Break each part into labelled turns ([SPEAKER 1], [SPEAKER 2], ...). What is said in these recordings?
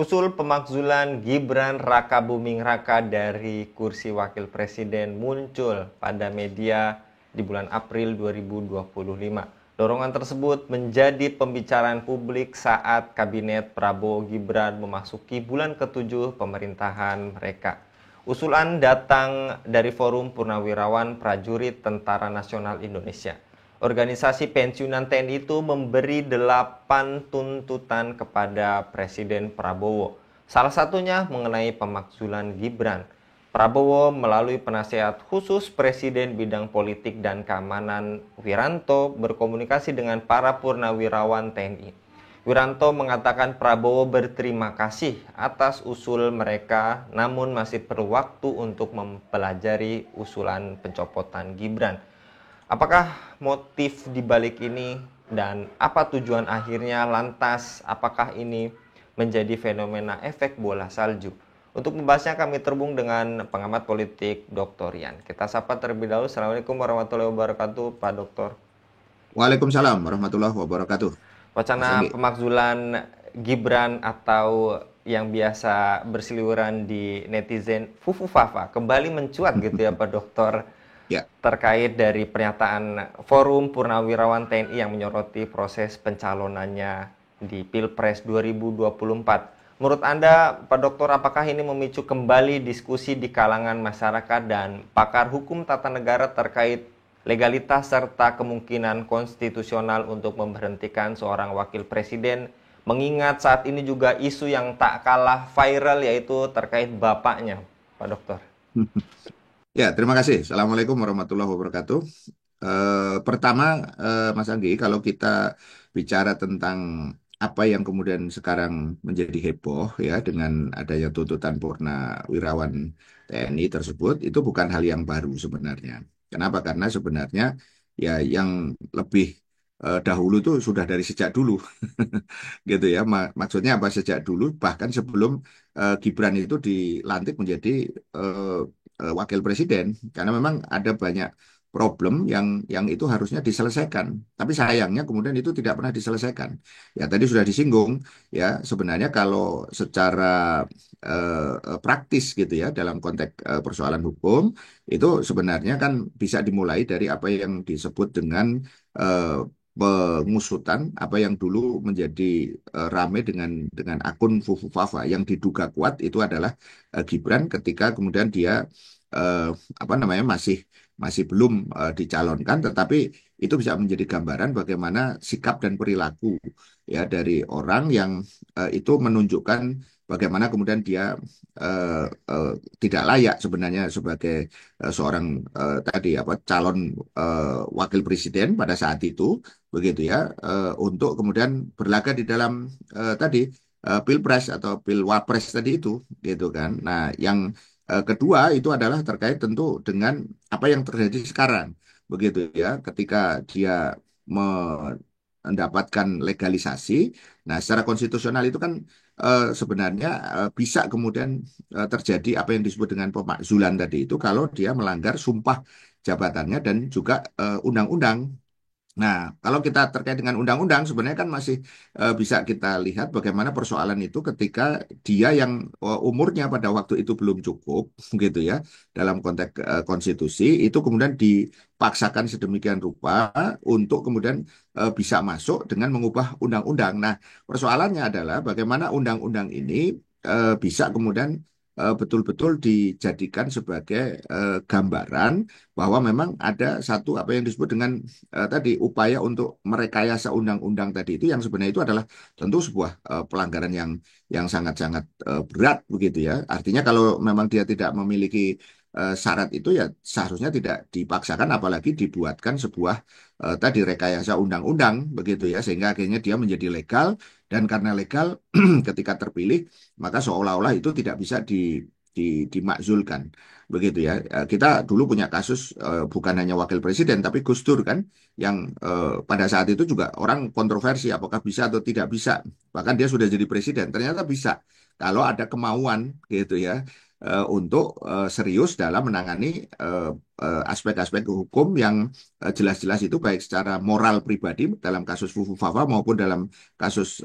[SPEAKER 1] Usul pemakzulan Gibran Rakabuming Raka dari kursi wakil presiden muncul pada media di bulan April 2025. Dorongan tersebut menjadi pembicaraan publik saat kabinet Prabowo Gibran memasuki bulan ke-7 pemerintahan mereka. Usulan datang dari Forum Purnawirawan Prajurit Tentara Nasional Indonesia. Organisasi pensiunan TNI itu memberi 8 tuntutan kepada Presiden Prabowo. Salah satunya mengenai pemakzulan Gibran. Prabowo melalui penasehat khusus Presiden bidang politik dan keamanan Wiranto berkomunikasi dengan para purnawirawan TNI. Wiranto mengatakan Prabowo berterima kasih atas usul mereka, namun masih perlu waktu untuk mempelajari usulan pencopotan Gibran. Apakah motif dibalik ini dan apa tujuan akhirnya, lantas apakah ini menjadi fenomena efek bola salju? Untuk membahasnya kami terhubung dengan pengamat politik Dr. Rian. Kita sapa terlebih dahulu. Assalamualaikum warahmatullahi wabarakatuh, Pak Dokter.
[SPEAKER 2] Waalaikumsalam warahmatullahi wabarakatuh. Mas
[SPEAKER 1] Wacana
[SPEAKER 2] Anggi.
[SPEAKER 1] pemakzulan Gibran atau yang biasa berseliweran di netizen Fufu Fafa kembali mencuat gitu ya Pak Dokter,
[SPEAKER 2] Ya,
[SPEAKER 1] terkait dari pernyataan Forum Purnawirawan TNI yang menyoroti proses pencalonannya di Pilpres 2024. Menurut Anda, Pak Dokter, apakah ini memicu kembali diskusi di kalangan masyarakat dan pakar hukum tata negara terkait legalitas serta kemungkinan konstitusional untuk memberhentikan seorang wakil presiden, mengingat saat ini juga isu yang tak kalah viral yaitu terkait bapaknya, Pak Dokter?
[SPEAKER 2] ya, terima kasih. Assalamualaikum warahmatullahi wabarakatuh. Pertama, Mas Anggi, kalau kita bicara tentang apa yang kemudian sekarang menjadi heboh ya dengan adanya tuntutan Purnawirawan TNI tersebut, itu bukan hal yang baru sebenarnya. Kenapa? Karena sebenarnya ya yang lebih dahulu itu sudah dari sejak dulu, gitu ya. Maksudnya apa sejak dulu? Bahkan sebelum Gibran itu dilantik menjadi eh, wakil presiden, karena memang ada banyak problem yang itu harusnya diselesaikan. Tapi sayangnya kemudian itu tidak pernah diselesaikan. Ya tadi sudah disinggung ya sebenarnya kalau secara praktis gitu ya dalam konteks persoalan hukum itu sebenarnya kan bisa dimulai dari apa yang disebut dengan eh, pengusutan apa yang dulu menjadi rame dengan akun Fufu Fafa yang diduga kuat itu adalah Gibran ketika kemudian dia eh, apa namanya masih belum dicalonkan, tetapi itu bisa menjadi gambaran bagaimana sikap dan perilaku ya dari orang yang itu menunjukkan bagaimana kemudian dia eh, eh, tidak layak sebenarnya sebagai seorang tadi apa calon wakil presiden pada saat itu begitu ya untuk kemudian berlaga di dalam tadi pilpres atau pilwapres tadi itu gitu kan. Nah, yang kedua itu adalah terkait tentu dengan apa yang terjadi sekarang begitu ya ketika dia mendapatkan legalisasi. Nah, secara konstitusional itu kan sebenarnya bisa kemudian terjadi apa yang disebut dengan pemakzulan tadi itu kalau dia melanggar sumpah jabatannya dan juga undang-undang. Nah, kalau kita terkait dengan undang-undang, sebenarnya kan masih bisa kita lihat bagaimana persoalan itu ketika dia yang umurnya pada waktu itu belum cukup, gitu ya, dalam konteks konstitusi, itu kemudian dipaksakan sedemikian rupa untuk kemudian bisa masuk dengan mengubah undang-undang. Nah, persoalannya adalah bagaimana undang-undang ini bisa kemudian betul-betul dijadikan sebagai gambaran bahwa memang ada satu apa yang disebut dengan tadi upaya untuk merekayasa undang-undang tadi itu yang sebenarnya itu adalah tentu sebuah pelanggaran yang sangat-sangat berat begitu ya. Artinya kalau memang dia tidak memiliki syarat itu ya seharusnya tidak dipaksakan apalagi dibuatkan sebuah tadi rekayasa undang-undang begitu ya sehingga akhirnya dia menjadi legal dan karena legal ketika terpilih maka seolah-olah itu tidak bisa dimakzulkan begitu ya. Kita dulu punya kasus bukan hanya wakil presiden tapi Gus Dur kan yang pada saat itu juga orang kontroversi apakah bisa atau tidak bisa. Bahkan dia sudah jadi presiden, ternyata bisa kalau ada kemauan gitu ya untuk serius dalam menangani aspek-aspek hukum yang jelas-jelas itu baik secara moral pribadi dalam kasus Fufu Fafa maupun dalam kasus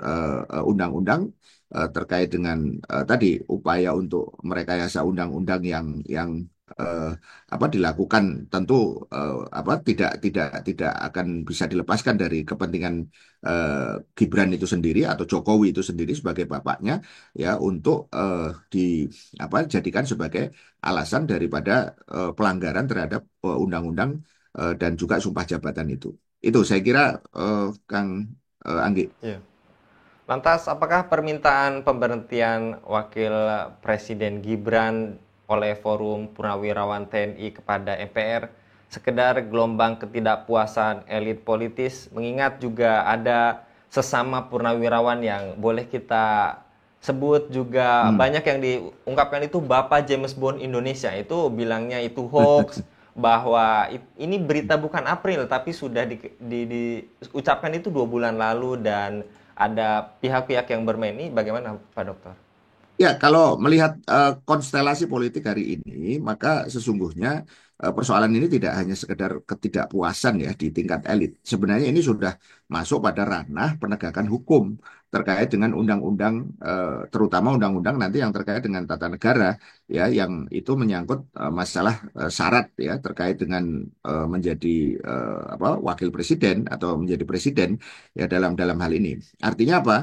[SPEAKER 2] undang-undang terkait dengan tadi upaya untuk merekayasa undang-undang yang eh, dilakukan tentu tidak akan bisa dilepaskan dari kepentingan Gibran itu sendiri atau Jokowi itu sendiri sebagai bapaknya ya untuk dijadikan sebagai alasan daripada pelanggaran terhadap undang-undang dan juga sumpah jabatan itu. Itu saya kira Kang Anggi.
[SPEAKER 1] Iya. Lantas, apakah permintaan pemberhentian Wakil Presiden Gibran oleh Forum Purnawirawan TNI kepada MPR sekedar gelombang ketidakpuasan elit politis, mengingat juga ada sesama purnawirawan yang boleh kita sebut juga
[SPEAKER 2] Hmm.
[SPEAKER 1] banyak yang diungkapkan itu Bapak James Bond Indonesia, itu bilangnya itu hoax, bahwa ini berita bukan April tapi sudah diucapkan itu 2 bulan lalu dan ada pihak-pihak yang bermain. Ini bagaimana Pak Dokter?
[SPEAKER 2] Ya, kalau melihat konstelasi politik hari ini, maka sesungguhnya persoalan ini tidak hanya sekedar ketidakpuasan ya di tingkat elit. Sebenarnya ini sudah masuk pada ranah penegakan hukum terkait dengan undang-undang, terutama undang-undang nanti yang terkait dengan tata negara, ya, yang itu menyangkut masalah syarat ya terkait dengan menjadi wakil presiden atau menjadi presiden ya dalam dalam hal ini. Artinya apa?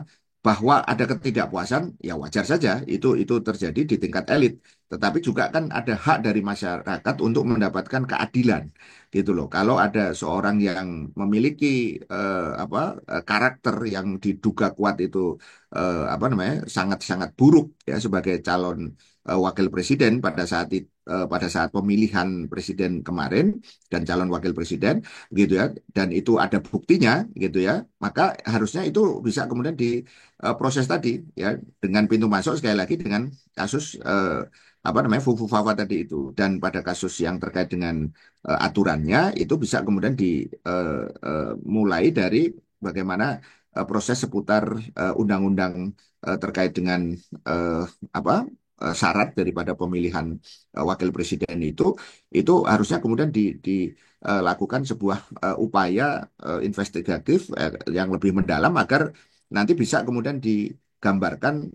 [SPEAKER 2] Bahwa ada ketidakpuasan, ya wajar saja itu terjadi di tingkat elit. Tetapi juga kan ada hak dari masyarakat untuk mendapatkan keadilan, gitu loh. Kalau ada seorang yang memiliki karakter yang diduga kuat itu sangat-sangat buruk ya sebagai calon wakil presiden pada saat pemilihan presiden kemarin dan calon wakil presiden, gitu ya. Dan itu ada buktinya, gitu ya. Maka harusnya itu bisa kemudian proses tadi ya dengan pintu masuk sekali lagi dengan kasus Fufu Fawa tadi itu dan pada kasus yang terkait dengan aturannya itu bisa kemudian dimulai dari bagaimana proses seputar undang-undang terkait dengan eh, apa syarat daripada pemilihan wakil presiden itu harusnya kemudian dilakukan sebuah upaya investigatif yang lebih mendalam agar nanti bisa kemudian digambarkan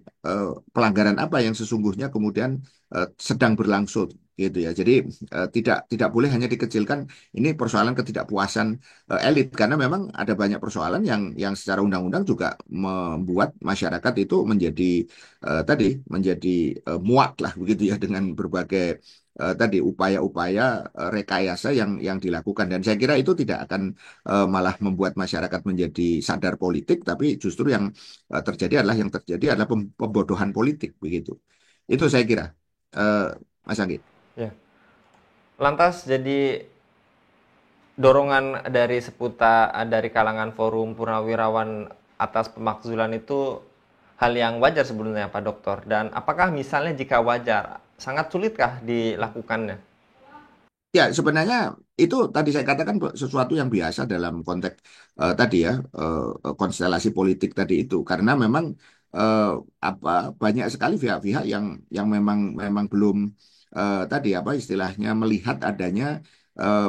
[SPEAKER 2] pelanggaran apa yang sesungguhnya kemudian sedang berlangsung gitu ya. Jadi tidak boleh hanya dikecilkan ini persoalan ketidakpuasan elit karena memang ada banyak persoalan yang secara undang-undang juga membuat masyarakat itu menjadi muak lah begitu ya dengan berbagai tadi upaya-upaya rekayasa yang dilakukan dan saya kira itu tidak akan malah membuat masyarakat menjadi sadar politik, tapi justru yang terjadi adalah pembodohan politik begitu. Itu saya kira, Eh, Mas Anggi.
[SPEAKER 1] Ya. Lantas jadi dorongan dari kalangan Forum Purnawirawan atas pemakzulan itu hal yang wajar sebetulnya Pak Dokter. Dan apakah misalnya jika wajar, sangat sulitkah dilakukannya?
[SPEAKER 2] Ya, sebenarnya itu tadi saya katakan sesuatu yang biasa dalam konteks tadi ya konstelasi politik tadi itu karena memang eh, apa banyak sekali pihak-pihak yang memang belum tadi apa istilahnya melihat adanya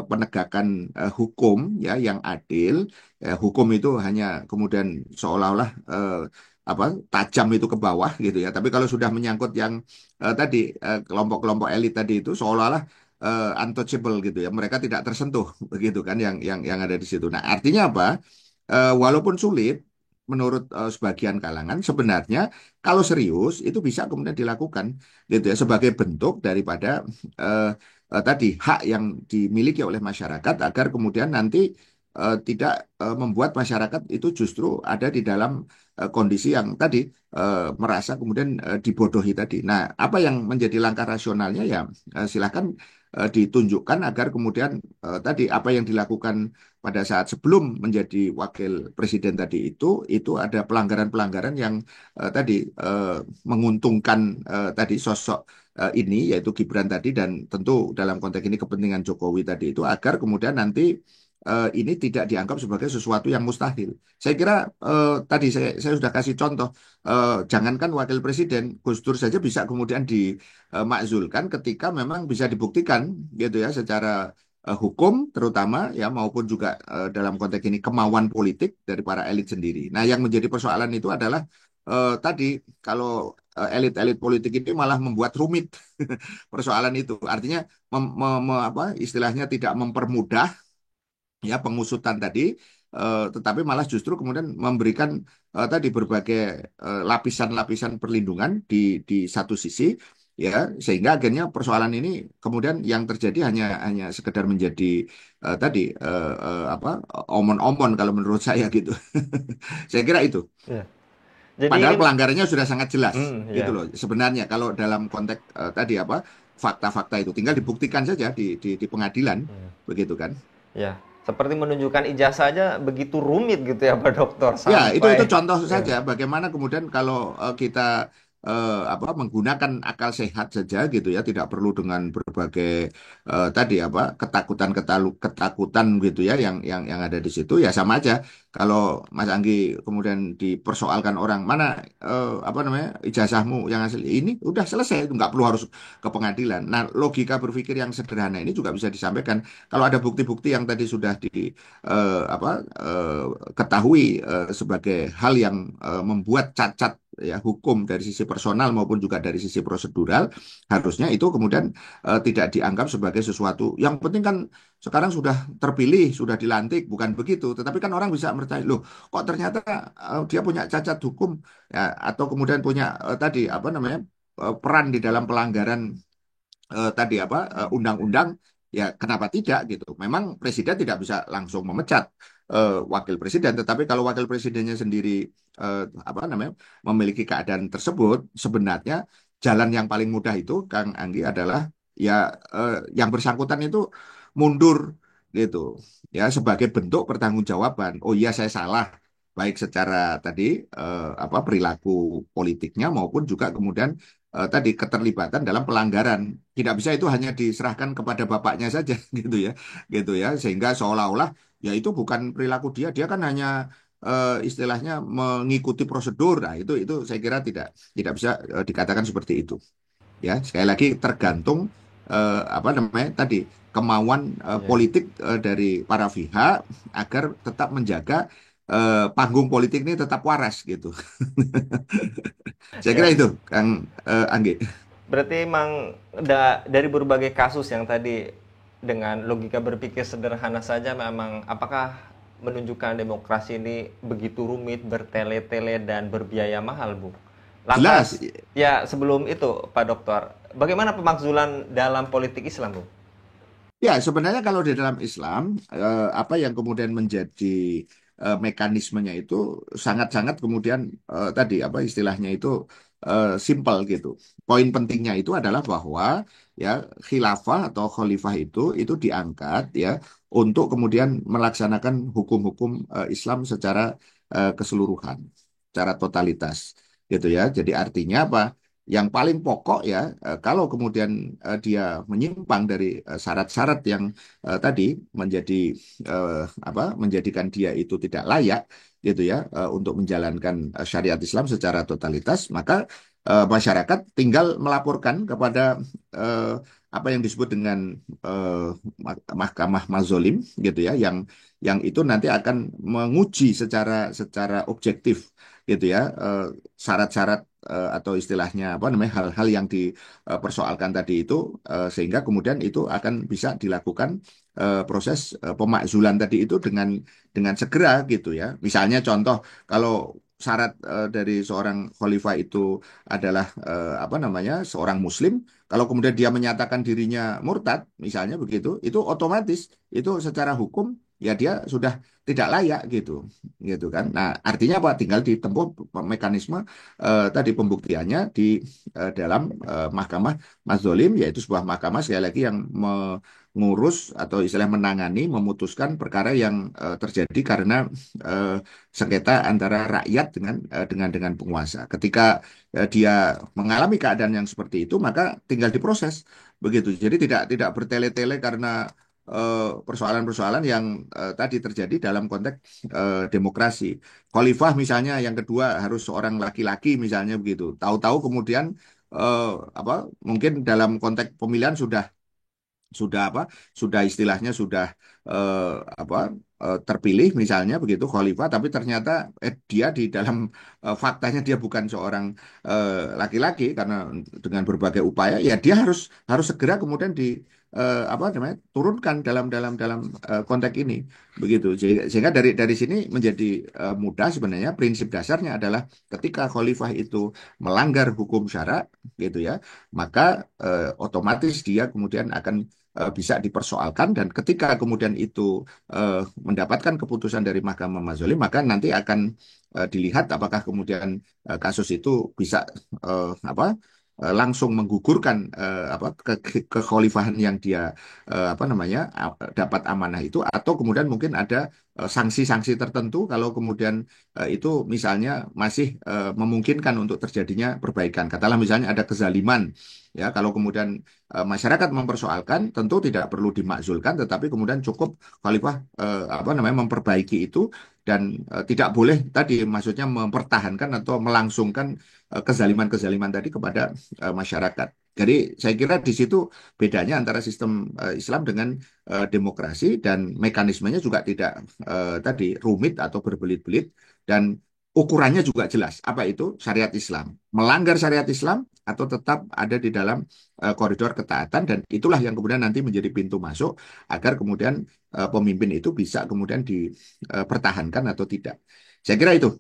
[SPEAKER 2] penegakan hukum ya yang adil. Hukum itu hanya kemudian seolah-olah tajam itu ke bawah gitu ya. Tapi kalau sudah menyangkut yang tadi kelompok-kelompok elit tadi itu seolah-olah untouchable gitu ya. Mereka tidak tersentuh begitu kan yang ada di situ. Nah, artinya apa? Walaupun sulit menurut sebagian kalangan sebenarnya kalau serius itu bisa kemudian dilakukan gitu ya sebagai bentuk daripada eh, tadi hak yang dimiliki oleh masyarakat agar kemudian nanti tidak membuat masyarakat itu justru ada di dalam kondisi yang tadi merasa kemudian dibodohi tadi. Nah, apa yang menjadi langkah rasionalnya ya silakan ditunjukkan agar kemudian tadi apa yang dilakukan pada saat sebelum menjadi wakil presiden tadi itu ada pelanggaran-pelanggaran yang tadi menguntungkan tadi sosok ini yaitu Gibran tadi dan tentu dalam konteks ini kepentingan Jokowi tadi itu agar kemudian nanti ini tidak dianggap sebagai sesuatu yang mustahil. Saya kira tadi saya sudah kasih contoh, jangankan wakil presiden, Gus Dur saja bisa kemudian dimakzulkan ketika memang bisa dibuktikan gitu ya secara hukum terutama ya maupun juga dalam konteks ini kemauan politik dari para elit sendiri. Nah, yang menjadi persoalan itu adalah tadi kalau elit-elit politik ini malah membuat rumit persoalan itu. Artinya apa istilahnya tidak mempermudah ya pengusutan tadi, tetapi malah justru kemudian memberikan tadi berbagai lapisan-lapisan perlindungan di satu sisi, ya sehingga akhirnya persoalan ini kemudian yang terjadi hanya sekedar menjadi tadi apa omon-omon kalau menurut saya gitu. Saya kira itu.
[SPEAKER 1] Ya. Jadi ini,
[SPEAKER 2] Padahal pelanggarannya sudah sangat jelas gitu
[SPEAKER 1] ya,
[SPEAKER 2] loh. Sebenarnya kalau dalam konteks tadi apa fakta-fakta itu tinggal dibuktikan saja di pengadilan begitu kan.
[SPEAKER 1] ya, seperti menunjukkan ijazah aja begitu rumit gitu ya Pak Dokter
[SPEAKER 2] Ya, itu
[SPEAKER 1] sampai,
[SPEAKER 2] contoh
[SPEAKER 1] ya,
[SPEAKER 2] saja bagaimana kemudian kalau kita apa menggunakan akal sehat saja gitu ya, tidak perlu dengan berbagai tadi apa ketakutan gitu ya yang ada di situ ya sama aja. Kalau Mas Anggi kemudian dipersoalkan orang mana apa namanya ijazahmu yang asli ini udah selesai, itu nggak perlu harus ke pengadilan. Nah, logika berpikir yang sederhana ini juga bisa disampaikan kalau ada bukti-bukti yang tadi sudah apa ketahui sebagai hal yang membuat cacat ya hukum dari sisi personal maupun juga dari sisi prosedural, harusnya itu kemudian tidak dianggap sebagai sesuatu. Yang penting kan sekarang sudah terpilih, sudah dilantik, bukan begitu. Tetapi kan orang bisa percaya, loh, kok ternyata dia punya cacat hukum ya, atau kemudian punya tadi apa namanya peran di dalam pelanggaran tadi apa undang-undang, ya kenapa tidak gitu. Memang presiden tidak bisa langsung memecat wakil presiden, tetapi kalau wakil presidennya sendiri apa namanya memiliki keadaan tersebut, sebenarnya jalan yang paling mudah itu Kang Anggi adalah ya yang bersangkutan itu mundur gitu ya sebagai bentuk pertanggungjawaban. Oh iya saya salah baik secara tadi apa perilaku politiknya maupun juga kemudian tadi keterlibatan dalam pelanggaran. Tidak bisa itu hanya diserahkan kepada bapaknya saja gitu ya sehingga seolah-olah ya itu bukan perilaku dia, dia kan hanya istilahnya mengikuti prosedur. Nah, itu saya kira tidak bisa dikatakan seperti itu. Ya, sekali lagi tergantung apa namanya tadi kemauan
[SPEAKER 1] ya,
[SPEAKER 2] politik dari para pihak agar tetap menjaga panggung politik ini tetap waras gitu. Saya kira
[SPEAKER 1] ya.
[SPEAKER 2] itu, Kang Anggi.
[SPEAKER 1] Berarti emang dari berbagai kasus yang tadi dengan logika berpikir sederhana saja memang apakah menunjukkan demokrasi ini begitu rumit, bertele-tele dan berbiaya mahal, Bu?
[SPEAKER 2] Jelas.
[SPEAKER 1] Lantas, ya sebelum itu Pak Dokter, bagaimana pemakzulan dalam politik Islam, Bu?
[SPEAKER 2] Ya, sebenarnya kalau di dalam Islam, apa yang kemudian menjadi mekanismenya itu sangat-sangat kemudian tadi apa istilahnya itu simpel gitu. Poin pentingnya itu adalah bahwa ya khilafah atau khalifah itu diangkat ya untuk kemudian melaksanakan hukum-hukum Islam secara keseluruhan, secara totalitas gitu ya. Jadi artinya apa? Yang paling pokok ya, kalau kemudian dia menyimpang dari syarat-syarat yang tadi menjadi apa menjadikan dia itu tidak layak gitu ya untuk menjalankan syariat Islam secara totalitas, maka masyarakat tinggal melaporkan kepada eh, apa yang disebut dengan eh, Mahkamah Mazolim gitu ya, yang itu nanti akan menguji secara objektif gitu ya syarat-syarat atau istilahnya apa namanya hal-hal yang dipersoalkan tadi itu sehingga kemudian itu akan bisa dilakukan proses pemakzulan tadi itu dengan segera gitu ya. Misalnya contoh kalau syarat dari seorang khalifah itu adalah apa namanya seorang muslim, kalau kemudian dia menyatakan dirinya murtad misalnya begitu, itu otomatis itu secara hukum ya dia sudah tidak layak gitu kan. Nah, artinya apa? Tinggal ditempuh mekanisme tadi pembuktiannya di dalam Mahkamah Mazolim, yaitu sebuah mahkamah sekali lagi yang mengurus atau istilah menangani, memutuskan perkara yang terjadi karena eh, sengketa antara rakyat dengan penguasa. Ketika dia mengalami keadaan yang seperti itu, maka tinggal diproses begitu. Jadi tidak bertele-tele karena persoalan-persoalan yang tadi terjadi dalam konteks demokrasi. Khalifah misalnya yang kedua harus seorang laki-laki misalnya begitu. Tahu-tahu kemudian eh, apa mungkin dalam konteks pemilihan sudah sudah apa sudah istilahnya sudah apa terpilih misalnya begitu khalifah, tapi ternyata dia di dalam faktanya dia bukan seorang laki-laki, karena dengan berbagai upaya ya dia harus harus segera kemudian di apa namanya turunkan dalam konteks ini begitu. Sehingga dari sini menjadi mudah sebenarnya. Prinsip dasarnya adalah ketika khalifah itu melanggar hukum syara gitu ya, maka otomatis dia kemudian akan bisa dipersoalkan, dan ketika kemudian itu mendapatkan keputusan dari Mahkamah Mazulim, maka nanti akan dilihat apakah kemudian kasus itu bisa apa langsung menggugurkan apa kekhalifahan yang dia apa namanya dapat amanah itu, atau kemudian mungkin ada sanksi-sanksi tertentu kalau kemudian itu misalnya masih memungkinkan untuk terjadinya perbaikan. Katakanlah misalnya ada kezaliman, ya kalau kemudian masyarakat mempersoalkan, tentu tidak perlu dimakzulkan, tetapi kemudian cukup khalifah apa namanya memperbaiki itu, dan tidak boleh tadi maksudnya mempertahankan atau melangsungkan kezaliman-kezaliman tadi kepada masyarakat. Jadi saya kira di situ bedanya antara sistem Islam dengan demokrasi, dan mekanismenya juga tidak tadi rumit atau berbelit-belit, dan ukurannya juga jelas. Apa itu syariat Islam? Melanggar syariat Islam atau tetap ada di dalam koridor ketaatan, dan itulah yang kemudian nanti menjadi pintu masuk agar kemudian pemimpin itu bisa kemudian dipertahankan atau tidak. Saya kira itu,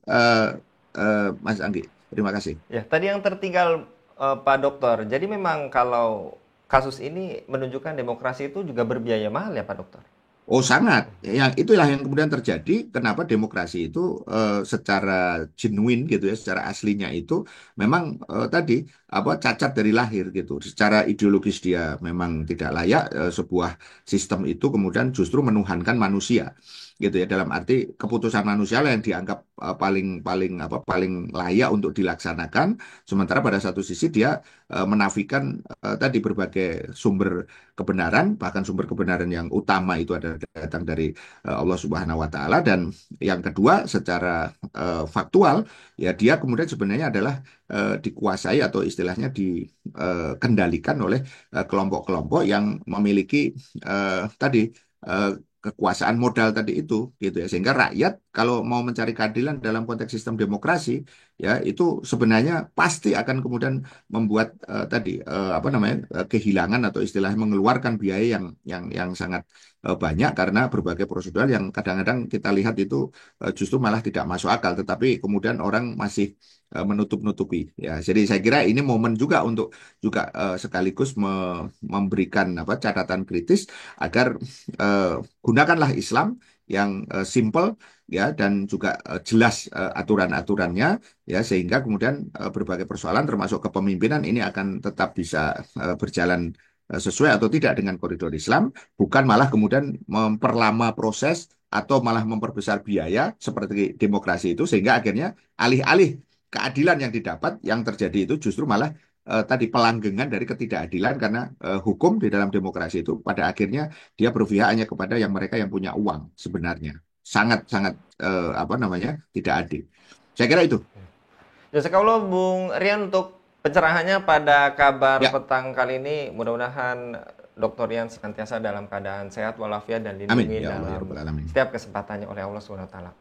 [SPEAKER 2] Mas Anggi. Terima kasih.
[SPEAKER 1] Ya, tadi yang tertinggal Pak Dokter. Jadi memang kalau kasus ini menunjukkan demokrasi itu juga berbiaya mahal ya Pak Dokter?
[SPEAKER 2] Oh sangat, yang itulah yang kemudian terjadi. Kenapa demokrasi itu secara genuine gitu ya, secara aslinya itu memang tadi apa cacat dari lahir gitu. Secara ideologis dia memang tidak layak, sebuah sistem itu kemudian justru menuhankan manusia gitu ya. Dalam arti keputusan manusia lah yang dianggap paling paling apa paling layak untuk dilaksanakan. Sementara pada satu sisi dia menafikan tadi berbagai sumber kebenaran, bahkan sumber kebenaran yang utama itu ada datang dari Allah Subhanahu wa taala. Dan yang kedua secara faktual ya dia kemudian sebenarnya adalah dikuasai atau istilahnya dikendalikan oleh kelompok-kelompok yang memiliki tadi eh, kekuasaan modal tadi itu gitu ya. Sehingga rakyat kalau mau mencari keadilan dalam konteks sistem demokrasi ya itu sebenarnya pasti akan kemudian membuat tadi apa namanya kehilangan atau istilahnya mengeluarkan biaya yang sangat banyak, karena berbagai prosedur yang kadang-kadang kita lihat itu justru malah tidak masuk akal, tetapi kemudian orang masih menutup-nutupi ya. Jadi saya kira ini momen juga untuk juga sekaligus memberikan apa catatan kritis agar gunakanlah Islam yang simple ya, dan juga jelas aturan-aturannya ya, sehingga kemudian berbagai persoalan termasuk kepemimpinan ini akan tetap bisa berjalan sesuai atau tidak dengan koridor Islam, bukan malah kemudian memperlama proses atau malah memperbesar biaya seperti demokrasi itu, sehingga akhirnya alih-alih keadilan yang didapat, yang terjadi itu justru malah tadi pelanggengan dari ketidakadilan, karena hukum di dalam demokrasi itu pada akhirnya dia berpihak hanya kepada yang mereka yang punya uang sebenarnya. Sangat-sangat apa namanya tidak adil. Saya kira itu.
[SPEAKER 1] Jazakallah Bung Rian untuk pencerahannya pada kabar
[SPEAKER 2] Ya,
[SPEAKER 1] petang kali ini. Mudah-mudahan Dr. Rian senantiasa dalam keadaan sehat walafiat dan
[SPEAKER 2] amin
[SPEAKER 1] dilindungi
[SPEAKER 2] ya Allah ya
[SPEAKER 1] dalam
[SPEAKER 2] Rabbal alamin.
[SPEAKER 1] setiap kesempatannya oleh Allah Subhanahu wa taala.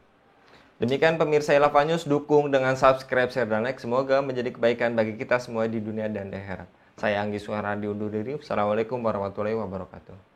[SPEAKER 1] Demikian pemirsa Ilava News, dukung dengan subscribe, share, dan like. Semoga menjadi kebaikan bagi kita semua di dunia dan di akhirat. Saya Anggi Suara undur diri. Assalamualaikum warahmatullahi wabarakatuh.